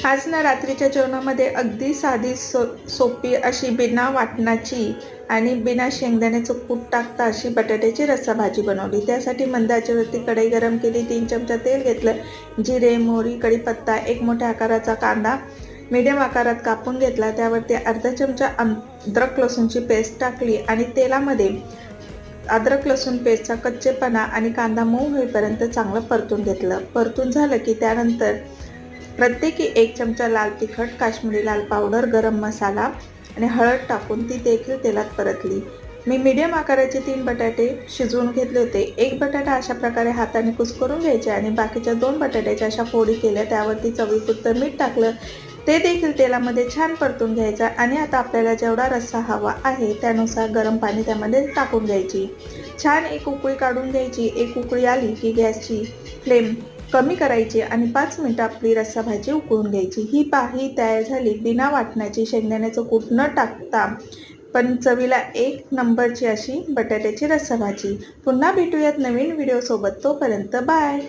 आज ना रात्रीच्या जेवणामध्ये अगदी साधी सोपी अशी बिना वाटणाची आणि बिना शेंगदाण्याचं कूट टाकता अशी बटाट्याची रस्सा भाजी बनवली। त्यासाठी मंद आचेवरती कढई गरम केली, 3 चमचा तेल घेतलं, जिरे, मोहरी, कढीपत्ता, एक मोठ्या आकाराचा कांदा मीडियम आकारात कापून घेतला, त्यावरती अर्धा चमचा अद्रक लसूणची पेस्ट टाकली आणि तेलामध्ये अद्रक लसूण पेस्टचा कच्चेपणा आणि कांदा मऊ होईपर्यंत चांगलं परतून घेतलं। परतून झालं की त्यानंतर प्रत्येकी 1 चमचा लाल तिखट, काश्मीरी लाल पावडर, गरम मसाला आणि हळद टाकून ती देखील तेलात परतली। मी मीडियम आकाराचे 3 बटाटे शिजवून घेतले होते। एक बटाटा अशा प्रकारे हाताने कुस्करून घ्यायचे आणि बाकीच्या 2 बटाट्याच्या अशा फोडी केल्या, त्यावरती चवीपुरतं मीठ टाकलं, ते देखील तेलामध्ये छान परतून घ्यायचं आणि आता आपल्याला जेवढा रस्सा हवा आहे त्यानुसार गरम पाणी त्यामध्ये टाकून घ्यायची। छान एक उकळी काढून घ्यायची। एक उकळी आली की गॅसची फ्लेम कमी करायची आणि 5 मिनिटं आपली रस्सा भाजी उकळून घ्यायची। ही तयार झाली बिना वाटणाची, शेंगदाण्याचं कूट न टाकता, पण चवीला एक नंबरची अशी बटाट्याची रस्सा भाजी। पुन्हा भेटूयात नवीन व्हिडिओ सोबत, तोपर्यंत बाय।